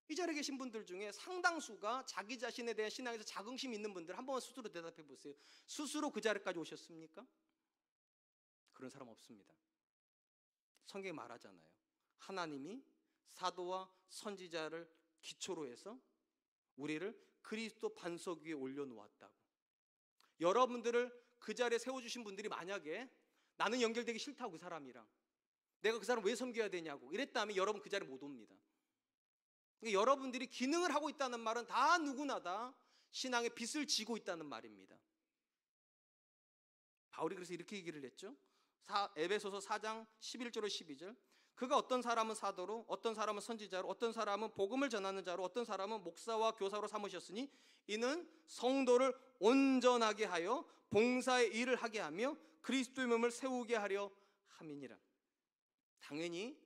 이 자리에 계신 분들 중에 상당수가 자기 자신에 대한 신앙에서 자긍심이 있는 분들 한번 스스로 대답해 보세요. 스스로 그 자리까지 오셨습니까? 그런 사람 없습니다. 성경이 말하잖아요. 하나님이 사도와 선지자를 기초로 해서 우리를 그리스도 반석 위에 올려놓았다고. 여러분들을 그 자리에 세워주신 분들이 만약에 나는 연결되기 싫다고 그 사람이랑 내가 그 사람 왜 섬겨야 되냐고 이랬다면 여러분 그 자리에 못 옵니다. 그러니까 여러분들이 기능을 하고 있다는 말은 다 누구나 다 신앙의 빚을 지고 있다는 말입니다. 바울이 그래서 이렇게 얘기를 했죠. 에베소서 4장 11절로 12절. 그가 어떤 사람은 사도로, 어떤 사람은 선지자로, 어떤 사람은 복음을 전하는 자로, 어떤 사람은 목사와 교사로 삼으셨으니 이는 성도를 온전하게 하여 봉사의 일을 하게 하며 그리스도의 몸을 세우게 하려 함이니라. 당연히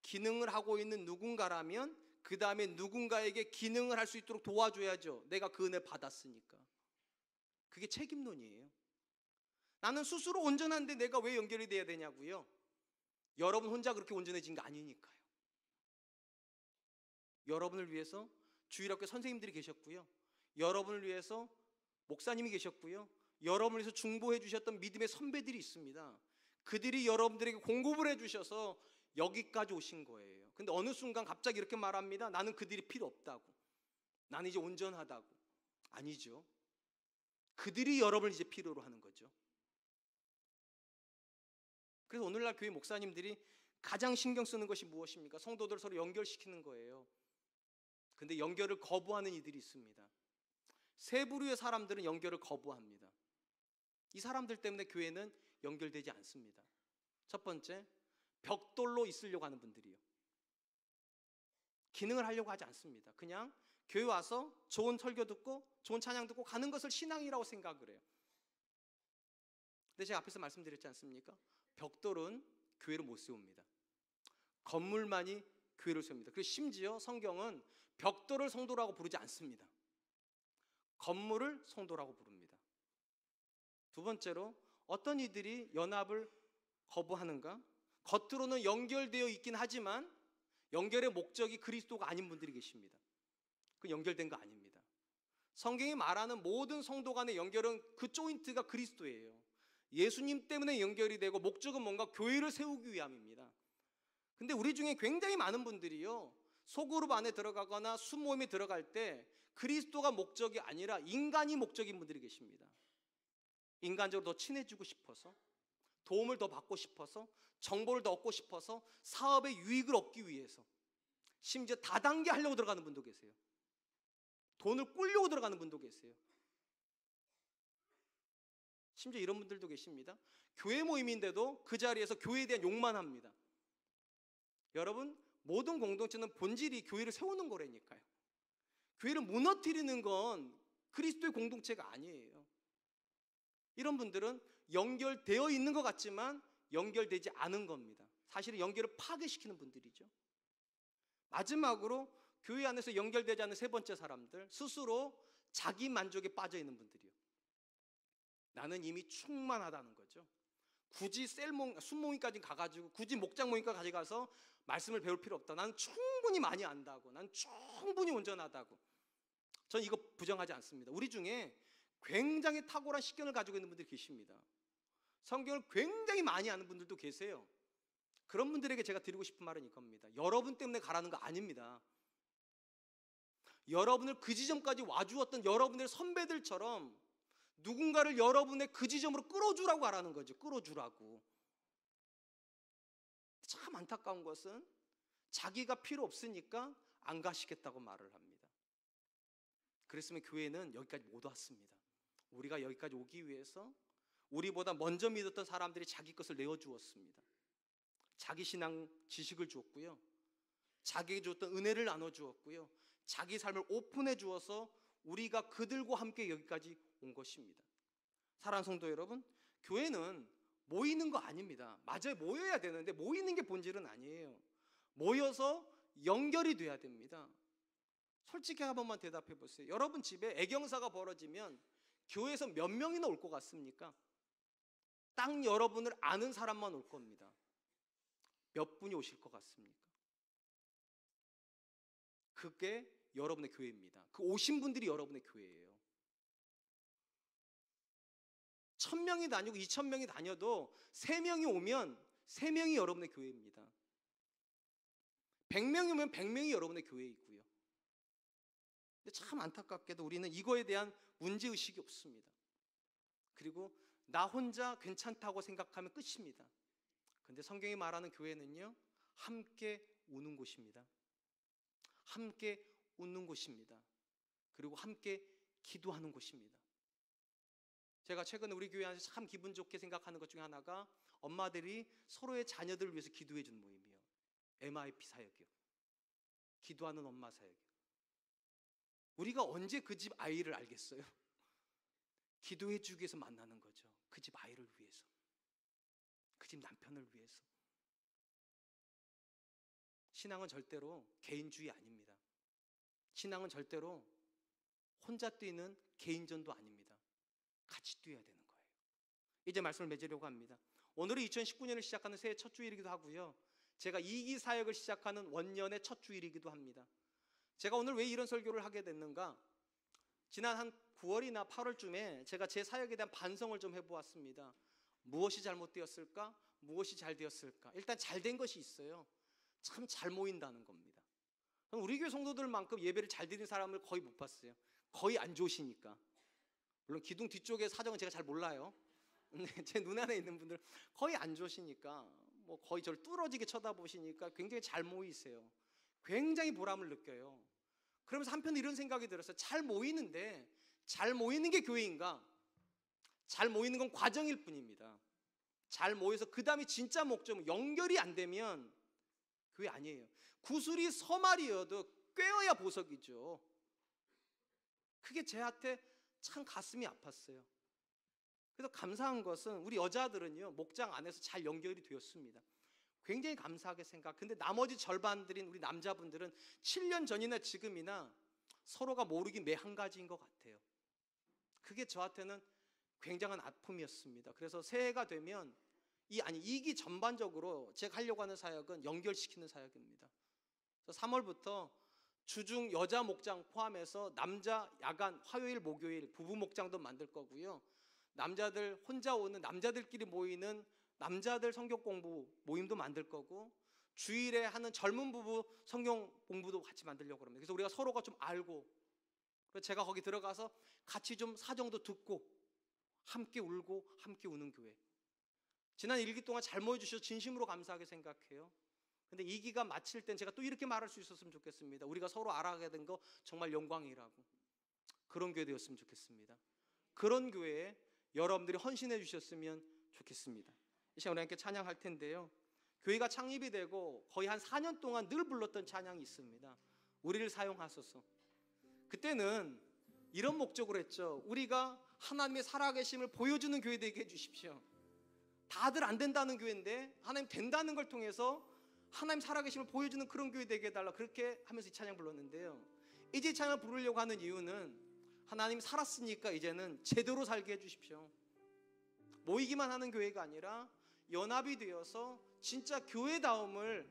기능을 하고 있는 누군가라면 그 다음에 누군가에게 기능을 할 수 있도록 도와줘야죠. 내가 그 은혜 받았으니까. 그게 책임론이에요. 나는 스스로 온전한데 내가 왜 연결이 돼야 되냐고요. 여러분 혼자 그렇게 온전해진 거 아니니까요. 여러분을 위해서 주일학교 선생님들이 계셨고요. 여러분을 위해서 목사님이 계셨고요. 여러분을 위해서 중보해 주셨던 믿음의 선배들이 있습니다. 그들이 여러분들에게 공급을 해 주셔서 여기까지 오신 거예요. 근데 어느 순간 갑자기 이렇게 말합니다. 나는 그들이 필요 없다고. 나는 이제 온전하다고. 아니죠. 그들이 여러분을 이제 필요로 하는 거죠. 그래서 오늘날 교회 목사님들이 가장 신경 쓰는 것이 무엇입니까? 성도들 서로 연결시키는 거예요. 근데 연결을 거부하는 이들이 있습니다. 세 부류의 사람들은 연결을 거부합니다. 이 사람들 때문에 교회는 연결되지 않습니다. 첫 번째, 벽돌로 있으려고 하는 분들이요. 기능을 하려고 하지 않습니다. 그냥 교회 와서 좋은 설교 듣고 좋은 찬양 듣고 가는 것을 신앙이라고 생각을 해요. 근데 제가 앞에서 말씀드렸지 않습니까? 벽돌은 교회를 못 세웁니다. 건물만이 교회를 세웁니다. 그리고 심지어 성경은 벽돌을 성도라고 부르지 않습니다. 건물을 성도라고 부릅니다. 두 번째로 어떤 이들이 연합을 거부하는가? 겉으로는 연결되어 있긴 하지만 연결의 목적이 그리스도가 아닌 분들이 계십니다. 그 연결된 거 아닙니다. 성경이 말하는 모든 성도 간의 연결은 그 조인트가 그리스도예요. 예수님 때문에 연결이 되고 목적은 뭔가 교회를 세우기 위함입니다. 근데 우리 중에 굉장히 많은 분들이요, 소그룹 안에 들어가거나 수모임에 들어갈 때 그리스도가 목적이 아니라 인간이 목적인 분들이 계십니다. 인간적으로 더 친해지고 싶어서, 도움을 더 받고 싶어서, 정보를 더 얻고 싶어서, 사업의 유익을 얻기 위해서, 심지어 다단계 하려고 들어가는 분도 계세요. 돈을 꿀려고 들어가는 분도 계세요. 심지어 이런 분들도 계십니다. 교회 모임인데도 그 자리에서 교회에 대한 욕만 합니다. 여러분, 모든 공동체는 본질이 교회를 세우는 거라니까요. 교회를 무너뜨리는 건 그리스도의 공동체가 아니에요. 이런 분들은 연결되어 있는 것 같지만 연결되지 않은 겁니다. 사실은 연결을 파괴시키는 분들이죠. 마지막으로 교회 안에서 연결되지 않는 세 번째 사람들, 스스로 자기 만족에 빠져 있는 분들이요. 나는 이미 충만하다는 거죠. 굳이 순모임까지 가가지고 굳이 목장 모임까지 가서 말씀을 배울 필요 없다. 나는 충분히 많이 안다고. 난 충분히 온전하다고. 전 이거 부정하지 않습니다. 우리 중에 굉장히 탁월한 식견을 가지고 있는 분들이 계십니다. 성경을 굉장히 많이 아는 분들도 계세요. 그런 분들에게 제가 드리고 싶은 말은 이겁니다. 여러분 때문에 가라는 거 아닙니다. 여러분을 그 지점까지 와주었던 여러분의 선배들처럼 누군가를 여러분의 그 지점으로 끌어주라고 하라는 거죠. 끌어주라고. 참 안타까운 것은 자기가 필요 없으니까 안 가시겠다고 말을 합니다. 그랬으면 교회는 여기까지 못 왔습니다. 우리가 여기까지 오기 위해서 우리보다 먼저 믿었던 사람들이 자기 것을 내어주었습니다. 자기 신앙 지식을 주었고요, 자기에게 주었던 은혜를 나눠주었고요, 자기 삶을 오픈해 주어서 우리가 그들과 함께 여기까지 온 것입니다. 사랑하는 성도 여러분, 교회는 모이는 거 아닙니다. 맞아요, 모여야 되는데 모이는 게 본질은 아니에요. 모여서 연결이 돼야 됩니다. 솔직히 한 번만 대답해 보세요. 여러분 집에 애경사가 벌어지면 교회에서 몇 명이나 올 것 같습니까? 딱 여러분을 아는 사람만 올 겁니다. 몇 분이 오실 것 같습니까? 그게 여러분의 교회입니다. 그 오신 분들이 여러분의 교회예요. 1000명이 다니고 2000명이 다녀도 3명이 오면 3명이 여러분의 교회입니다. 100명이 오면 100명이 여러분의 교회이고요. 근데 참 안타깝게도 우리는 이거에 대한 문제의식이 없습니다. 그리고 나 혼자 괜찮다고 생각하면 끝입니다. 근데 성경이 말하는 교회는요, 함께 우는 곳입니다. 함께 웃는 곳입니다. 그리고 함께 기도하는 곳입니다. 제가 최근에 우리 교회 안에서 참 기분 좋게 생각하는 것 중에 하나가 엄마들이 서로의 자녀들을 위해서 기도해 주는 모임이에요. MIP 사역이요. 기도하는 엄마 사역이요. 우리가 언제 그 집 아이를 알겠어요? 기도해 주기 위해서 만나는 거죠. 그 집 아이를 위해서, 그 집 남편을 위해서. 신앙은 절대로 개인주의 아닙니다. 신앙은 절대로 혼자 뛰는 개인전도 아닙니다. 같이 뛰어야 되는 거예요. 이제 말씀을 맺으려고 합니다. 오늘은 2019년을 시작하는 새해 첫 주일이기도 하고요, 제가 2기 사역을 시작하는 원년의 첫 주일이기도 합니다. 제가 오늘 왜 이런 설교를 하게 됐는가? 지난 한 9월이나 8월쯤에 제가 제 사역에 대한 반성을 좀 해보았습니다. 무엇이 잘못되었을까? 무엇이 잘 되었을까? 일단 잘 된 것이 있어요. 참 잘 모인다는 겁니다. 우리 교회 성도들만큼 예배를 잘 드리는 사람을 거의 못 봤어요. 거의 안 좋으시니까. 물론 기둥 뒤쪽의 사정은 제가 잘 몰라요. 제 눈안에 있는 분들 거의 안 좋으시니까, 뭐 거의 저를 뚫어지게 쳐다보시니까 굉장히 잘 모이세요. 굉장히 보람을 느껴요. 그러면서 한편 이런 생각이 들었어요. 잘 모이는데 잘 모이는 게 교회인가? 잘 모이는 건 과정일 뿐입니다. 잘 모여서 그 다음에 진짜 목적은 연결이 안 되면 교회 아니에요. 구슬이 서말이어도 꿰어야 보석이죠. 그게 제한테 참 가슴이 아팠어요. 그래서 감사한 것은 우리 여자들은요, 목장 안에서 잘 연결이 되었습니다. 굉장히 감사하게 생각. 근데 나머지 절반들인 우리 남자분들은 7년 전이나 지금이나 서로가 모르긴 매 한 가지인 것 같아요. 그게 저한테는 굉장한 아픔이었습니다. 그래서 새해가 되면 이기 전반적으로 제가 하려고 하는 사역은 연결시키는 사역입니다. 그래서 3월부터 주중 여자 목장 포함해서 남자 야간 화요일 목요일 부부 목장도 만들 거고요, 남자들 혼자 오는 남자들끼리 모이는 남자들 성경 공부 모임도 만들 거고, 주일에 하는 젊은 부부 성경 공부도 같이 만들려고 합니다. 그래서 우리가 서로가 좀 알고, 그래서 제가 거기 들어가서 같이 좀 사정도 듣고 함께 울고 함께 우는 교회. 지난 1기 동안 잘 모여주셔서 진심으로 감사하게 생각해요. 근데 2기가 마칠 땐 제가 또 이렇게 말할 수 있었으면 좋겠습니다. 우리가 서로 알아가게 된 거 정말 영광이라고. 그런 교회 되었으면 좋겠습니다. 그런 교회에 여러분들이 헌신해 주셨으면 좋겠습니다. 이 시간 우리 함께 찬양할 텐데요, 교회가 창립이 되고 거의 한 4년 동안 늘 불렀던 찬양이 있습니다. 우리를 사용하소서. 그때는 이런 목적으로 했죠. 우리가 하나님의 살아계심을 보여주는 교회 되게 해주십시오. 다들 안 된다는 교회인데 하나님 된다는 걸 통해서 하나님 살아계심을 보여주는 그런 교회 되게 해달라, 그렇게 하면서 이 찬양 불렀는데요, 이제 이 찬양을 부르려고 하는 이유는 하나님 살았으니까 이제는 제대로 살게 해주십시오. 모이기만 하는 교회가 아니라 연합이 되어서 진짜 교회다움을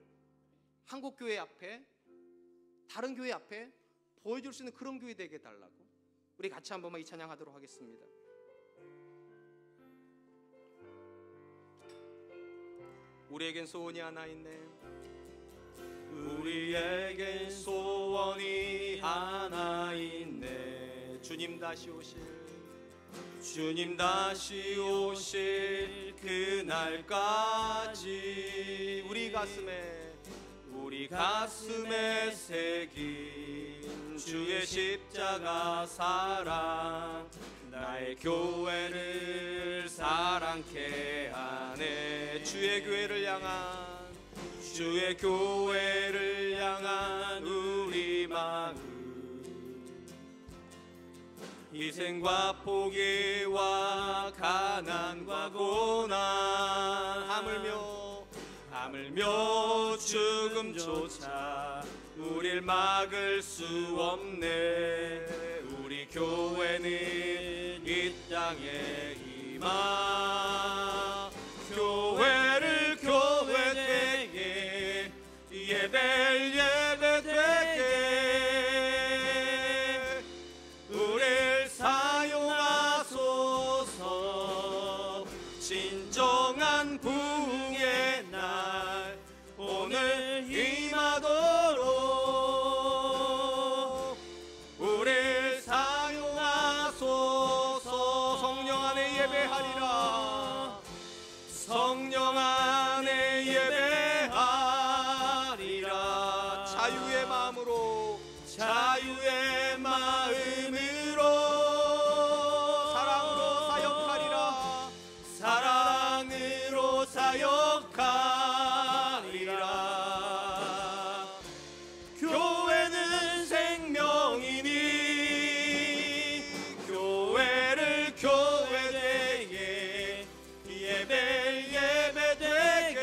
한국교회 앞에, 다른 교회 앞에 보여줄 수 있는 그런 교회 되게 해달라고. 우리 같이 한 번만 이 찬양하도록 하겠습니다. 우리에겐 소원이 하나 있네. 우리에겐 소원이 하나 있네. 주님 다시 오실, 주님 다시 오실 그날까지 우리 가슴에 새긴 주의 십자가 사랑, 나의 교회를 사랑케 하네. 주의 교회를 향한 우리 마음, 희생과 포기와 가난과 고난, 하물며 죽음조차 우릴 막을 수 없네. 우리 교회는 이 땅에 임하, 교회를 교회되게, 예배를 예배되게 우릴 사용하소서. 진정한 부흥의 날 오늘 임하도록 우릴 사용하소서. 성령 안에 예배하리라, 성령 안에 예배하리라. 자유의 마음으로 사랑으로 사역하리라. 교회는 생명이니 교회를 교회되게, 예배를 예배되게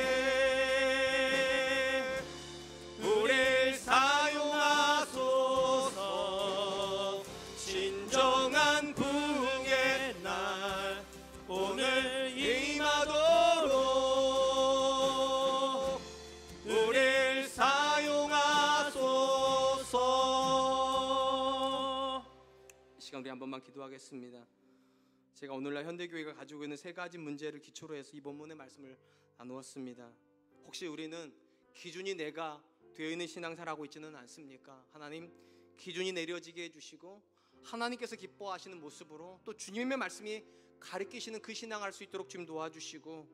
우릴 사용하소서. 진정한 부흥의 날 오늘 임하도록 우릴 사용하소서. 이 시간 우리 한 번만 기도하겠습니다. 제가 오늘날 현대교회가 가지고 있는 세 가지 문제를 기초로 해서 이 본문의 말씀을 나누었습니다. 혹시 우리는 기준이 내가 되어 있는 신앙생활하고 있지는 않습니까? 하나님 기준이 내려지게 해주시고 하나님께서 기뻐하시는 모습으로 또 주님의 말씀이 가르치시는 그 신앙할 수 있도록 주님 도와주시고,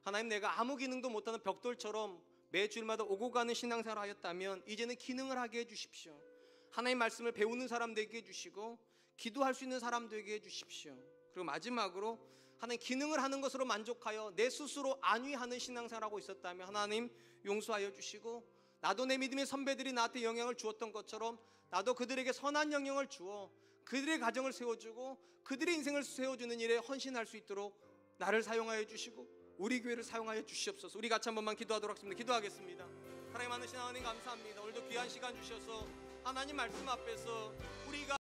하나님 내가 아무 기능도 못하는 벽돌처럼 매주일마다 오고 가는 신앙생활을 하였다면 이제는 기능을 하게 해주십시오. 하나님 말씀을 배우는 사람 되게 해주시고 기도할 수 있는 사람 되게 해주십시오. 그리고 마지막으로 하나님 기능을 하는 것으로 만족하여 내 스스로 안위하는 신앙생활하고 있었다면 하나님 용서하여 주시고, 나도 내 믿음의 선배들이 나한테 영향을 주었던 것처럼 나도 그들에게 선한 영향을 주어 그들의 가정을 세워주고 그들의 인생을 세워주는 일에 헌신할 수 있도록 나를 사용하여 주시고 우리 교회를 사용하여 주시옵소서. 우리 같이 한 번만 기도하도록 하겠습니다. 기도하겠습니다. 하나님 많으신 하나님 감사합니다. 오늘도 귀한 시간 주셔서 하나님 말씀 앞에서 우리가